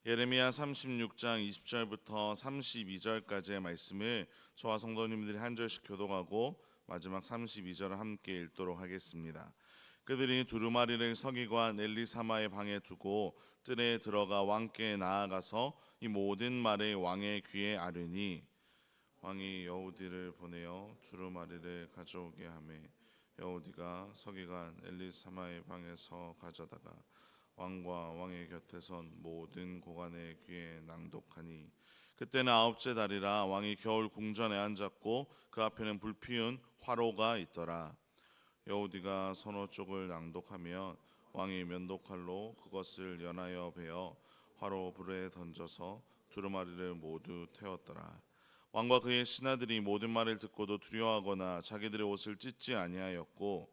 예레미야 36장 20절부터 32절까지의 말씀을 저와 성도님들이 한 절씩 교독하고 마지막 32절을 함께 읽도록 하겠습니다. 그들이 두루마리를 서기관 엘리사마의 방에 두고 뜰에 들어가 왕께 나아가서 이 모든 말을 왕의 귀에 아뢰니, 왕이 여호디를 보내어 두루마리를 가져오게 하매 여호디가 서기관 엘리사마의 방에서 가져다가 왕과 왕의 곁에 선 모든 고관의 귀에 낭독하니, 그때는 아홉째 달이라 왕이 겨울 궁전에 앉았고 그 앞에는 불피운 화로가 있더라. 여호디가 서너 쪽을 낭독하면 왕이 면도칼로 그것을 연하여 베어 화로 불에 던져서 두루마리를 모두 태웠더라. 왕과 그의 신하들이 모든 말을 듣고도 두려워하거나 자기들의 옷을 찢지 아니하였고,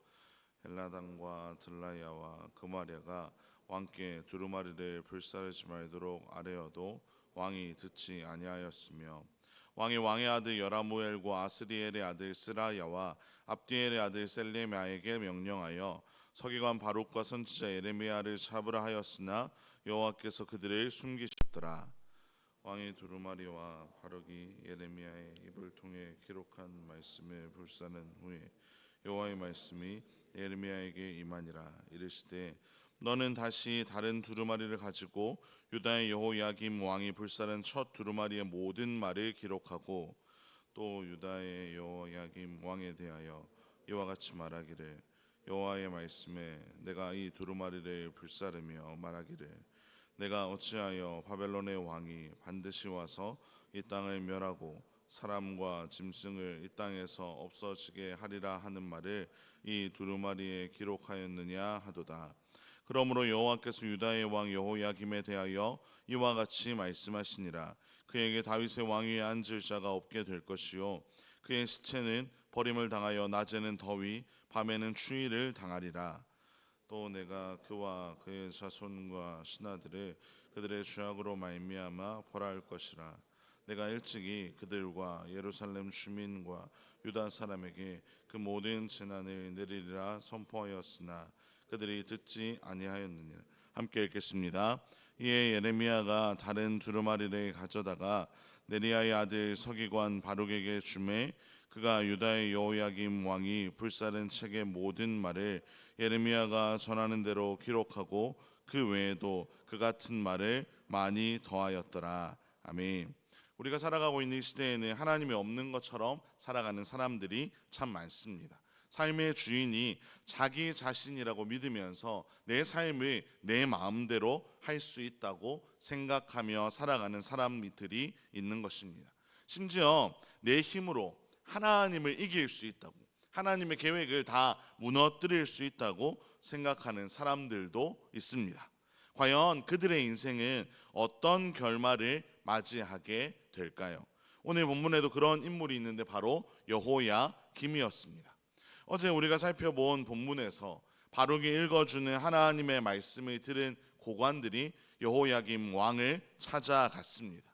엘라단과 들라야와 그마랴가 왕께 두루마리를 불사르지 말도록 아뢰어도 왕이 듣지 아니하였으며, 왕이 왕의 아들 여라무엘과 아스리엘의 아들 스라야와 압디엘의 아들 셀레미야에게 명령하여 서기관 바룩과 선지자 예레미야를 잡으라 하였으나 여호와께서 그들을 숨기셨더라. 왕이 두루마리와 바룩이 예레미야의 입을 통해 기록한 말씀을 불사른 후에 여호와의 말씀이 예레미야에게 임하니라. 이르시되, 너는 다시 다른 두루마리를 가지고 유다의 여호야김 왕이 불사른 첫 두루마리의 모든 말을 기록하고, 또 유다의 여호야김 왕에 대하여 이와 같이 말하기를, 여호와의 말씀에 내가 이 두루마리를 불사르며 말하기를, 내가 어찌하여 바벨론의 왕이 반드시 와서 이 땅을 멸하고 사람과 짐승을 이 땅에서 없어지게 하리라 하는 말을 이 두루마리에 기록하였느냐 하도다. 그러므로 여호와께서 유다의 왕 여호야김에 대하여 이와 같이 말씀하시니라. 그에게 다윗의 왕위에 앉을 자가 없게 될 것이요, 그의 시체는 버림을 당하여 낮에는 더위 밤에는 추위를 당하리라. 또 내가 그와 그의 자손과 신하들을 그들의 죄악으로 말미암아 벌할 것이라. 내가 일찍이 그들과 예루살렘 주민과 유다 사람에게 그 모든 재난을 내리리라 선포하였으나 그들이 듣지 아니하였느니라. 함께 읽겠습니다. 이에 예레미야가 다른 두루마리를 가져다가 네리야의 아들 서기관 바룩에게 주매, 그가 유다의 여호야김 왕이 불사른 책의 모든 말을 예레미야가 전하는 대로 기록하고 그 외에도 그 같은 말을 많이 더하였더라. 아멘. 우리가 살아가고 있는 이 시대에는 하나님이 없는 것처럼 살아가는 사람들이 참 많습니다. 삶의 주인이 자기 자신이라고 믿으면서 내 삶을 내 마음대로 할 수 있다고 생각하며 살아가는 사람들이 있는 것입니다. 심지어 내 힘으로 하나님을 이길 수 있다고, 하나님의 계획을 다 무너뜨릴 수 있다고 생각하는 사람들도 있습니다. 과연 그들의 인생은 어떤 결말을 맞이하게 될까요? 오늘 본문에도 그런 인물이 있는데 바로 여호야김이었습니다. 어제 우리가 살펴본 본문에서 바룩이 읽어주는 하나님의 말씀을 들은 고관들이 여호야김 왕을 찾아갔습니다.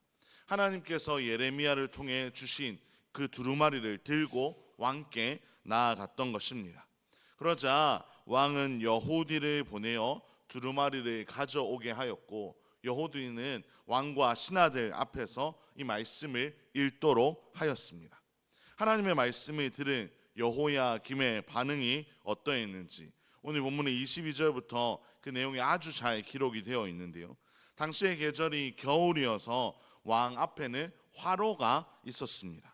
하나님께서 예레미야를 통해 주신 그 두루마리를 들고 왕께 나아갔던 것입니다. 그러자 왕은 여호디를 보내어 두루마리를 가져오게 하였고, 여호디는 왕과 신하들 앞에서 이 말씀을 읽도록 하였습니다. 하나님의 말씀을 들은 여호야김의 반응이 어떠했는지 오늘 본문의 22절부터 그 내용이 아주 잘 기록이 되어 있는데요. 당시의 계절이 겨울이어서 왕 앞에는 화로가 있었습니다.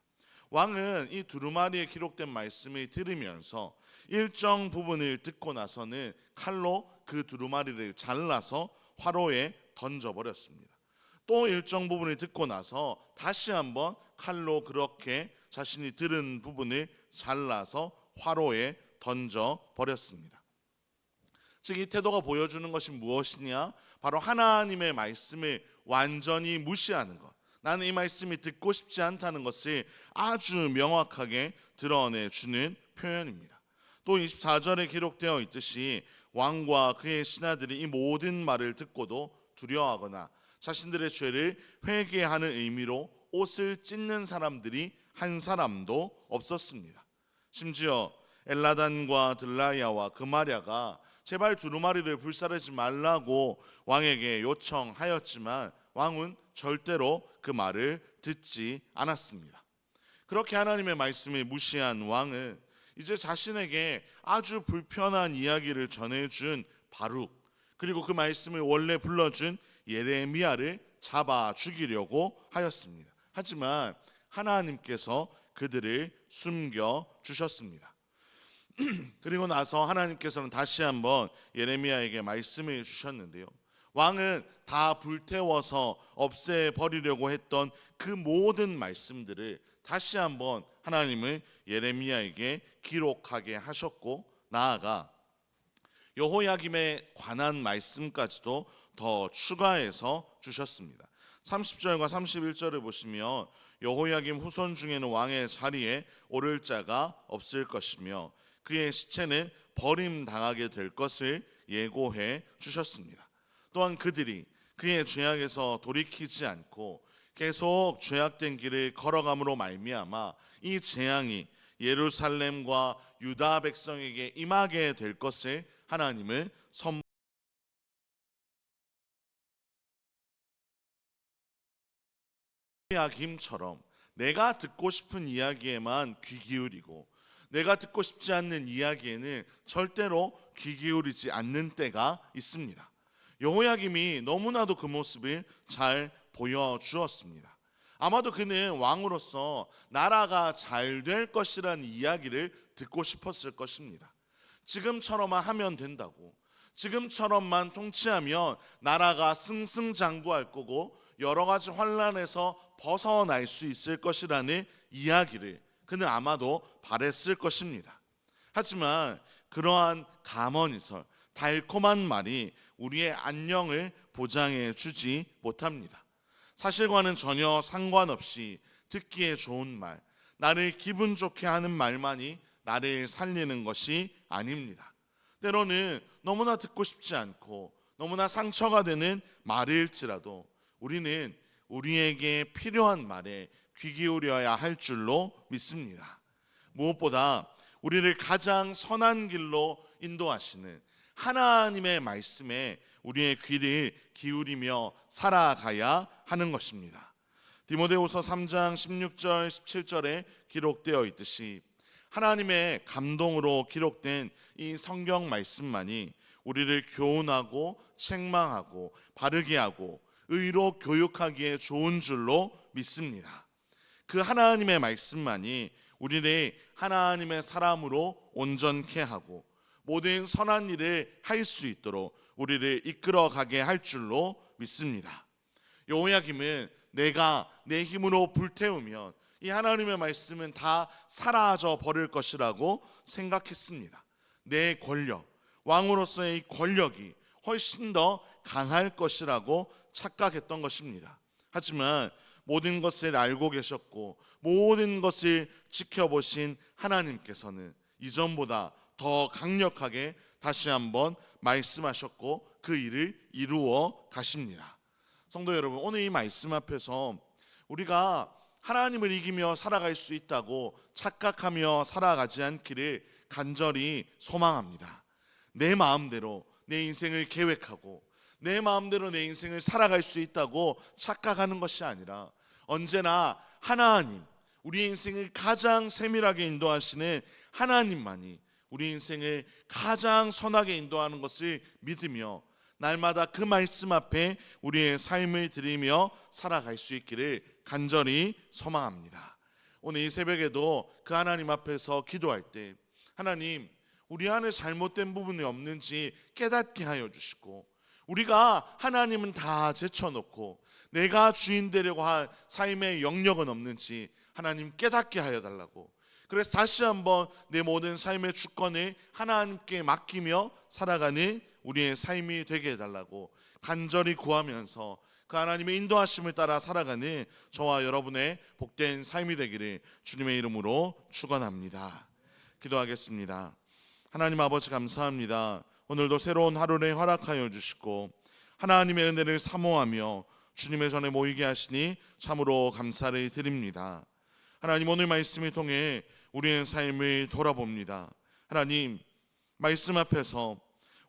왕은 이 두루마리에 기록된 말씀을 들으면서 일정 부분을 듣고 나서는 칼로 그 두루마리를 잘라서 화로에 던져버렸습니다. 또 일정 부분을 듣고 나서 다시 한번 칼로 그렇게 자신이 들은 부분을 잘라서 화로에 던져버렸습니다. 즉 이 태도가 보여주는 것이 무엇이냐? 바로 하나님의 말씀을 완전히 무시하는 것, 나는 이 말씀이 듣고 싶지 않다는 것을 아주 명확하게 드러내주는 표현입니다. 또 24절에 기록되어 있듯이 왕과 그의 신하들이 이 모든 말을 듣고도 두려워하거나 자신들의 죄를 회개하는 의미로 옷을 찢는 사람들이 한 사람도 없었습니다. 심지어 엘라단과 들라야와 그마랴가 제발 두루마리를 불사르지 말라고 왕에게 요청하였지만 왕은 절대로 그 말을 듣지 않았습니다. 그렇게 하나님의 말씀을 무시한 왕은 이제 자신에게 아주 불편한 이야기를 전해준 바룩, 그리고 그 말씀을 원래 불러준 예레미야를 잡아 죽이려고 하였습니다. 하지만 하나님께서 그들을 숨겨 주셨습니다. 그리고 나서 하나님께서는 다시 한번 예레미야에게 말씀을 주셨는데요, 왕은 다 불태워서 없애버리려고 했던 그 모든 말씀들을 다시 한번 하나님을 예레미야에게 기록하게 하셨고, 나아가 여호야김에 관한 말씀까지도 더 추가해서 주셨습니다. 30절과 31절을 보시면 여호야김 후손 중에는 왕의 자리에 오를 자가 없을 것이며 그의 시체는 버림당하게 될 것을 예고해 주셨습니다. 또한 그들이 그의 죄악에서 돌이키지 않고 계속 죄악된 길을 걸어감으로 말미암아 이 재앙이 예루살렘과 유다 백성에게 임하게 될 것을 하나님을 여호야김처럼 내가 듣고 싶은 이야기에만 귀 기울이고 내가 듣고 싶지 않는 이야기에는 절대로 귀 기울이지 않는 때가 있습니다. 여호야김이 너무나도 그 모습을 잘 보여주었습니다. 아마도 그는 왕으로서 나라가 잘 될 것이라는 이야기를 듣고 싶었을 것입니다. 지금처럼만 하면 된다고, 지금처럼만 통치하면 나라가 승승장구할 거고 여러 가지 환란에서 벗어날 수 있을 것이라는 이야기를 그는 아마도 바랬을 것입니다. 하지만 그러한 감언이설, 달콤한 말이 우리의 안녕을 보장해 주지 못합니다. 사실과는 전혀 상관없이 듣기에 좋은 말, 나를 기분 좋게 하는 말만이 나를 살리는 것이 아닙니다. 때로는 너무나 듣고 싶지 않고 너무나 상처가 되는 말일지라도 우리는 우리에게 필요한 말에 귀 기울여야 할 줄로 믿습니다. 무엇보다 우리를 가장 선한 길로 인도하시는 하나님의 말씀에 우리의 귀를 기울이며 살아가야 하는 것입니다. 디모데후서 3장 16절 17절에 기록되어 있듯이 하나님의 감동으로 기록된 이 성경 말씀만이 우리를 교훈하고 책망하고 바르게 하고 의로 교육하기에 좋은 줄로 믿습니다. 그 하나님의 말씀만이 우리를 하나님의 사람으로 온전케 하고 모든 선한 일을 할 수 있도록 우리를 이끌어가게 할 줄로 믿습니다. 여호야김은 내가 내 힘으로 불태우면 이 하나님의 말씀은 다 사라져 버릴 것이라고 생각했습니다. 내 권력, 왕으로서의 이 권력이 훨씬 더 강할 것이라고 착각했던 것입니다. 하지만 모든 것을 알고 계셨고 모든 것을 지켜보신 하나님께서는 이전보다 더 강력하게 다시 한번 말씀하셨고 그 일을 이루어 가십니다. 성도 여러분, 오늘 이 말씀 앞에서 우리가 하나님을 이기며 살아갈 수 있다고 착각하며 살아가지 않기를 간절히 소망합니다. 내 마음대로 내 인생을 계획하고 내 마음대로 내 인생을 살아갈 수 있다고 착각하는 것이 아니라 언제나 하나님, 우리 인생을 가장 세밀하게 인도하시는 하나님만이 우리 인생을 가장 선하게 인도하는 것을 믿으며 날마다 그 말씀 앞에 우리의 삶을 드리며 살아갈 수 있기를 간절히 소망합니다. 오늘 이 새벽에도 그 하나님 앞에서 기도할 때 하나님, 우리 안에 잘못된 부분이 없는지 깨닫게 하여 주시고 우리가 하나님은 다 제쳐놓고 내가 주인 되려고 한 삶의 영역은 없는지 하나님 깨닫게 하여 달라고, 그래서 다시 한번 내 모든 삶의 주권을 하나님께 맡기며 살아가는 우리의 삶이 되게 해달라고 간절히 구하면서 그 하나님의 인도하심을 따라 살아가는 저와 여러분의 복된 삶이 되기를 주님의 이름으로 축원합니다. 기도하겠습니다. 하나님 아버지, 감사합니다. 오늘도 새로운 하루를 허락하여 주시고 하나님의 은혜를 사모하며 주님의 전에 모이게 하시니 참으로 감사를 드립니다. 하나님, 오늘 말씀을 통해 우리의 삶을 돌아봅니다. 하나님, 말씀 앞에서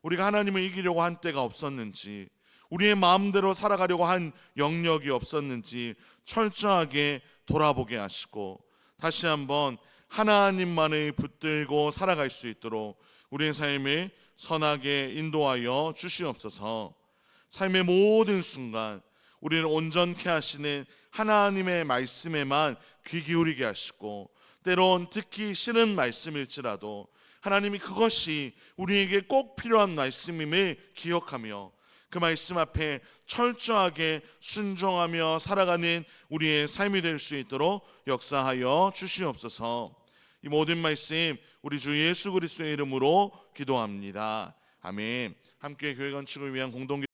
우리가 하나님을 이기려고 한 때가 없었는지, 우리의 마음대로 살아가려고 한 영역이 없었는지 철저하게 돌아보게 하시고 다시 한번 하나님만을 붙들고 살아갈 수 있도록 우리의 삶을 선하게 인도하여 주시옵소서. 삶의 모든 순간 우리를 온전케 하시는 하나님의 말씀에만 귀 기울이게 하시고, 때론 듣기 싫은 말씀일지라도 하나님이 그것이 우리에게 꼭 필요한 말씀임을 기억하며 그 말씀 앞에 철저하게 순종하며 살아가는 우리의 삶이 될 수 있도록 역사하여 주시옵소서. 이 모든 말씀 우리 주 예수 그리스도의 이름으로 기도합니다. 아멘. 함께 교회 건축을 위한 공동